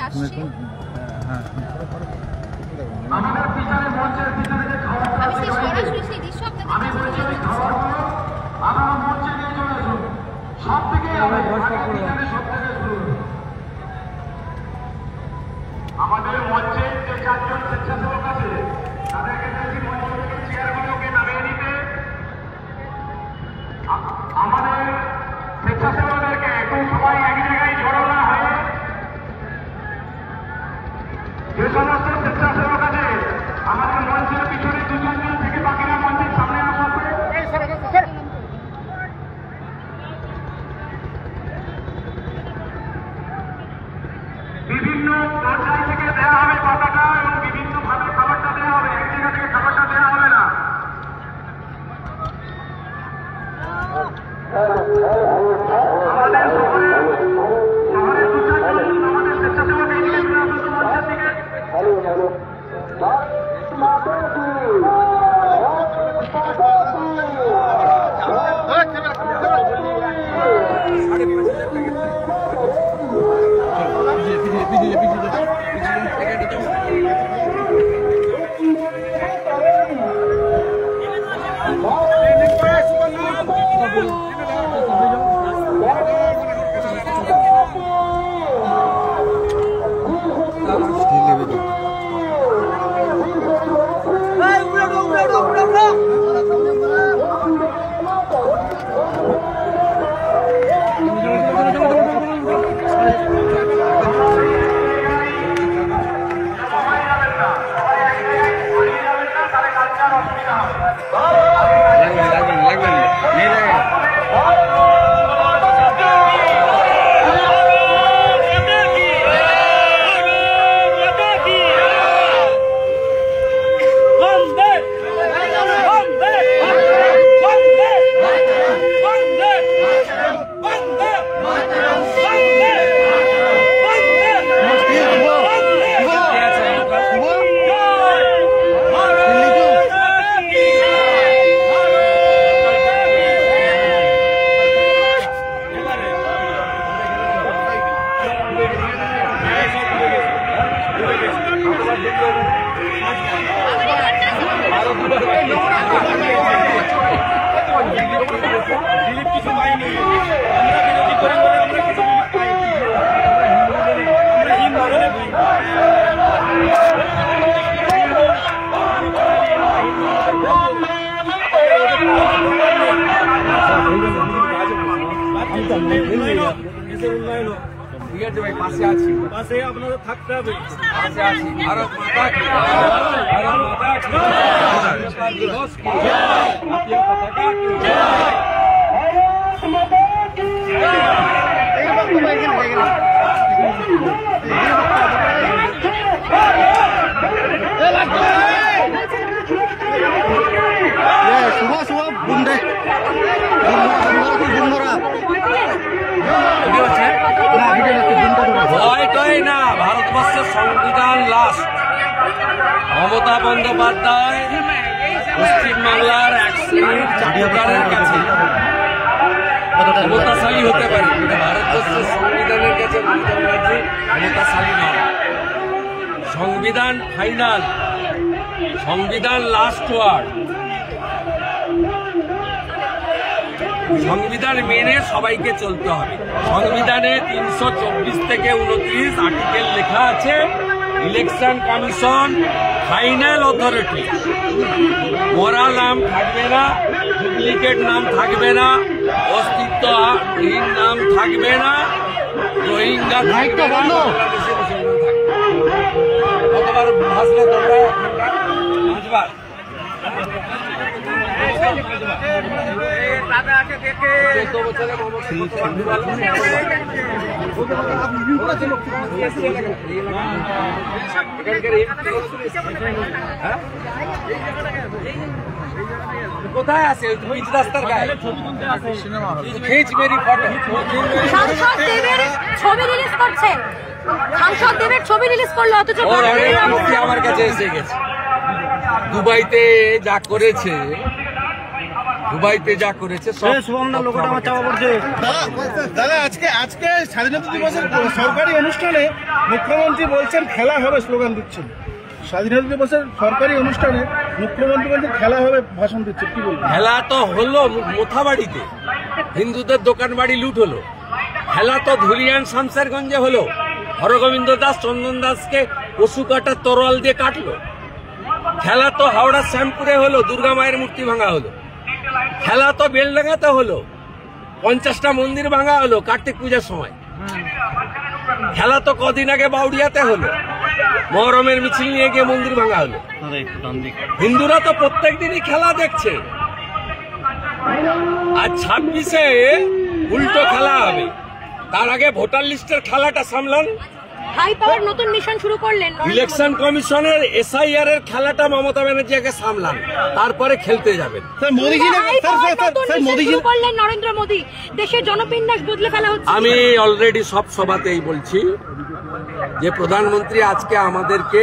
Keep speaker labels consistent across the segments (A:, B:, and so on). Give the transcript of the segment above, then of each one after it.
A: আসছে। আমি সরাসরি সেই দৃশ্য আপনাদের
B: আমাদের মঞ্চে যে 4 জন স্বেচ্ছাসেবক আছে তাদেরকে বলছি মঞ্চ থেকে চেয়ারগুলোকে নামিয়ে নিতে। আমাদের স্বেচ্ছাসেবকদেরকে একটু সবাই এক জায়গায় জড়ো না হয়ে, যে সমস্ত স্বেচ্ছাসেবক আছে আমাদের মঞ্চের পিছনে 2 জন থেকে বাকিরা মঞ্চের সামনে আসবে। বিভিন্ন পর্যায় থেকে দেওয়া হবে পতাকা এবং বিভিন্ন ভাবে খাবারটা দেওয়া হবে, এক জায়গা থেকে খাবারটা দেওয়া হবে না। আমাদের শহরে 2-4 জন আমাদের স্বেচ্ছাসেবক এগিয়ে চলে আসবে মঞ্চের দিকে। পাশে আপনাদের থাকতে হবে। পাশে আছি। ভারত মাতা কি জয়। ভারত মাতা কি জয়। স্বাধীনতা দিবস কি জয়। জাতীয় পতাকা কি জয়। ভারত মাতা কি জয়।
C: শুভ শুভ বুন্দে
D: ভয়টাই না, ভারতবর্ষের সংবিধান লাস্ট। মমতা বন্দ্যোপাধ্যায় পশ্চিমবাংলার এক শ্রেণীর চাটুকারের কাছে ক্ষমতাশালী হতে পারে, কিন্তু ভারতবর্ষের সংবিধানের কাছে মমতা ব্যানার্জি ক্ষমতাশালী নয়। সংবিধান ফাইনাল, সংবিধান লাস্ট ওয়ার্ড। সংবিধান মেনে সবাইকে চলতে হবে। সংবিধানে 324 থেকে 29 আর্টিকেল লেখা আছে, ইলেকশন কমিশন ফাইনাল অথরিটি। মরা নাম থাকবে না, ডুপ্লিকেট নাম থাকবে না, অস্তিত্বহীন নাম থাকবে না, রোহিঙ্গা থাকবে না, বাংলাদেশে মুসলমান থাকবে। কতবার ভাসলে তোমরা? 5 বার। কোথায় আছে? পিচ রাস্তার গায়ে খেজ মেরি ফটো।
A: সাংসদ দেবের ছবি রিলিজ করছে, সাংসদ দেবের ছবি রিলিজ করলো, অথচ
D: আমার কাছে এসে গেছে। দুবাইতে যা করেছে দুবাইতে যা করেছে সব
C: দাদা আজকে স্বাধীনতা দিবসের সরকারি অনুষ্ঠানে মুখ্যমন্ত্রী বলছেন খেলা হবে, স্লোগান দিচ্ছেন। স্বাধীনতা দিবসের সরকারি অনুষ্ঠানে মুখ্যমন্ত্রী বলছেন খেলা হবে, ভাষণ দিচ্ছেন, কি বলবেন?
D: খেলা তো হলো মোথাবাড়িতে, হিন্দুদের দোকান বাড়ি লুট হলো। খেলা তো ধুলিয়ান শামশেরগঞ্জে হলো, হরগোবিন্দ দাস চন্দন দাসকে পশু কাটার তরোয়াল দিয়ে কাটলো। খেলা তো হাওড়া শ্যামপুরে হলো, দুর্গা মায়ের মূর্তি ভাঙা হলো। খেলা তো বেলডাঙ্গাতে হলো, 50টা মন্দির ভাঙা হলো কার্তিক পূজার সময়। খেলা তো কদিন আগে বাউড়িয়াতে হলো, মহরমের মিছিল নিয়ে গিয়ে মন্দির ভাঙা হলো। হিন্দুরা তো প্রত্যেক দিনই খেলা দেখছে। আর 26-এ উল্টো খেলা হবে, তার আগে ভোটার লিস্টের খেলাটা সামলান।
A: হাই পাওয়ার নতুন মিশন শুরু করলেন
D: ইলেকশন কমিশনের SIR এর খেলাটা মমতা ব্যানার্জি আগে সামলান, তারপরে খেলতে যাবেন।
A: নরেন্দ্র মোদী দেশের জনবিন্যাস বদলে ফেলা হচ্ছে।
D: আমি অলরেডি সব সভাতেই বলছি যে প্রধানমন্ত্রী আজকে আমাদেরকে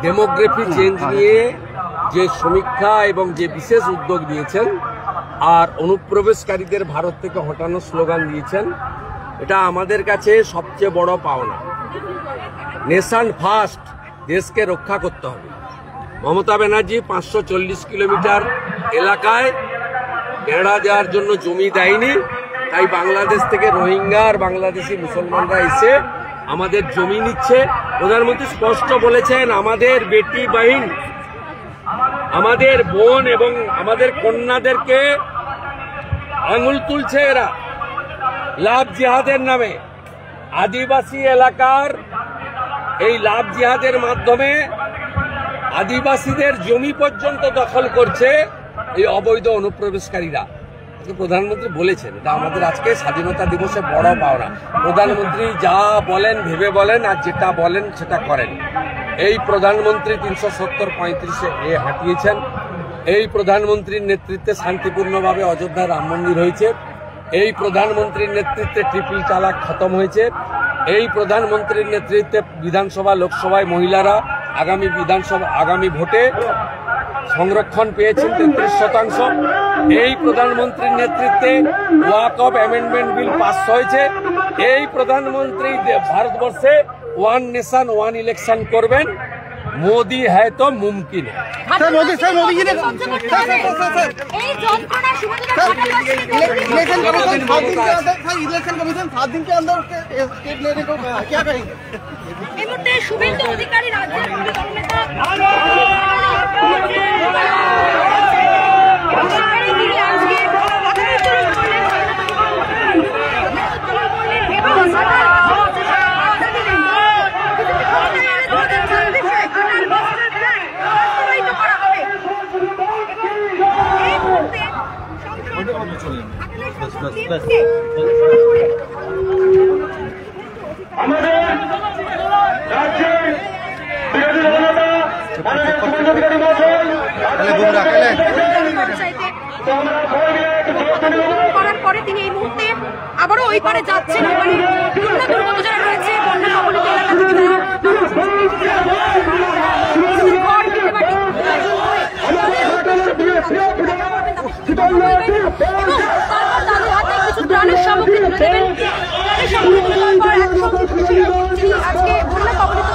D: ডেমোগ্রাফি চেঞ্জ নিয়ে যে সমীক্ষা এবং যে বিশেষ উদ্যোগ দিয়েছেন আর অনুপ্রবেশকারীদের ভারত থেকে হটানো স্লোগান দিয়েছেন, এটা আমাদের কাছে সবচেয়ে বড় পাওনা। নেশন ফার্স্ট, দেশকে রক্ষা করতে হবে। মমতা ব্যানার্জি 540 কিলোমিটার এলাকায় বেড়া দেওয়ার জন্য জমি দেয়নি, তাই বাংলাদেশ থেকে রোহিঙ্গা আর বাংলাদেশি মুসলমানরা এসে আমাদের জমি নিচ্ছে। প্রধানমন্ত্রী স্পষ্ট বলেছেন, আমাদের বেটি বাহিন, আমাদের বোন এবং আমাদের কন্যাদেরকে আঙুল তুলছে এরা লাভ জিহাদের নামে। আদিবাসী এলাকার এই লাভ জিহাদের মাধ্যমে আদিবাসীদের জমি পর্যন্ত দখল করছে এই অবৈধ অনুপ্রবেশকারীরা। প্রধানমন্ত্রী বলেছেন, এটা আমাদের আজকে স্বাধীনতা দিবসে বড় পাওনা। প্রধানমন্ত্রী যা বলেন ভেবে বলেন, আর যেটা বলেন সেটা করেন। এই প্রধানমন্ত্রী 370-35-এ হাঁটিয়েছেন। এই প্রধানমন্ত্রীর নেতৃত্বে শান্তিপূর্ণভাবে অযোধ্যায় রাম মন্দির হয়েছে। এই প্রধানমন্ত্রীর নেতৃত্বে ট্রিপল তালাক খতম হয়েছে। এই প্রধানমন্ত্রীর নেতৃত্বে বিধানসভা লোকসভায় মহিলারা আগামী ভোটে সংরক্ষণ পেয়েছেন 33%। এই প্রধানমন্ত্রীর নেতৃত্বে ওয়াকফ অ্যামেন্ডমেন্ট বিল পাস হয়েছে। এই প্রধানমন্ত্রী ভারতবর্ষে ওয়ান নেশন ওয়ান ইলেকশন করবেন। মোদি হ্যায় তো মুমকিন
A: শুভেন্দু অধিকারী রাজ্যের দলনেতা করার পরে তিনি এই মুহূর্তে আবারও ওই পারে যাচ্ছেন। এবারে বন্যা দুর্গত যারা রয়েছে, বন্যা কবলিত এলাকা থেকে তাদের হাতে কিছু ত্রাণের সামগ্রী তুলে দেবেন। আজকে বন্যা কবলিত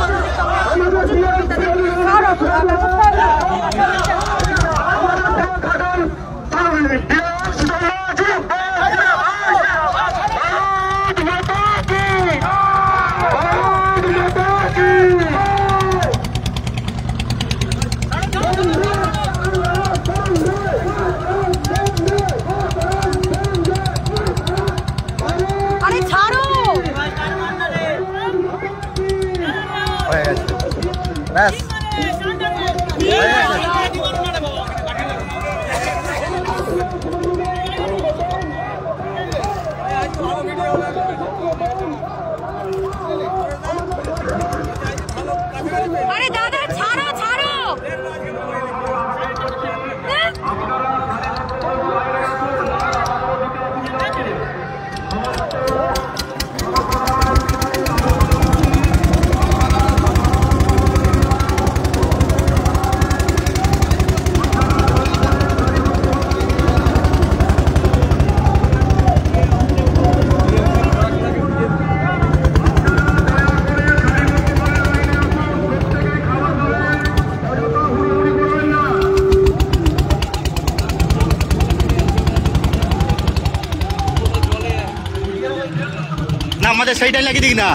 E: আমাদের সেইটাই লাগিয়ে দিক না,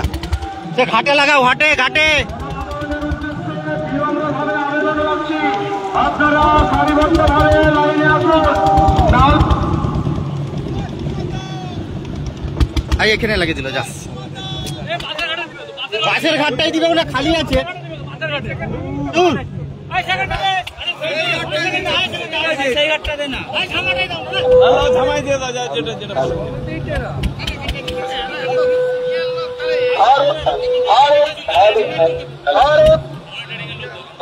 E: সে ঘাটে লাগাও, ঘাটে ঘাটে।
F: আপনারা সারিবদ্ধভাবে লাইনে আসুন।
E: এখানে লাগিয়ে দিল, যা বাসের ঘাটটাই দিবে, ওটা খালি আছে।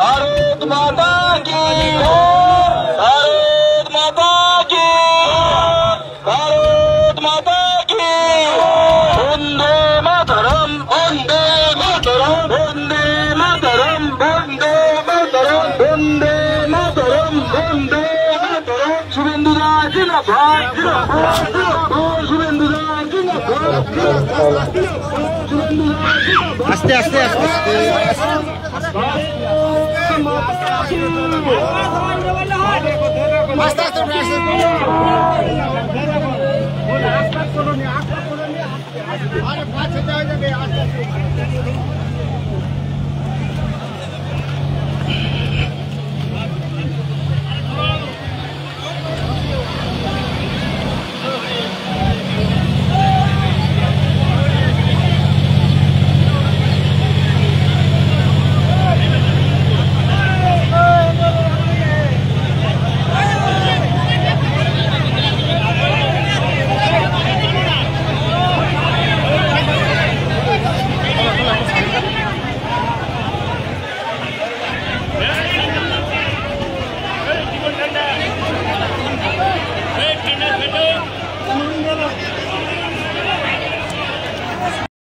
F: भारत माता की, भारत माता की, भारत माता की। वंदे मातरम, वंदे मातरम, वंदे मातरम, वंदे मातरम, वंदे मातरम, वंदे मातरम। शुभेंदु दास जिंदाबाद, जिंदाबाद, जिंदाबाद, शुभेंदु दास जिंदाबाद, जिंदाबाद, शुभेंदु दास जिंदाबाद।
E: আস্তে আস্তে আস্তে আস্তে। আস্তে আস্তে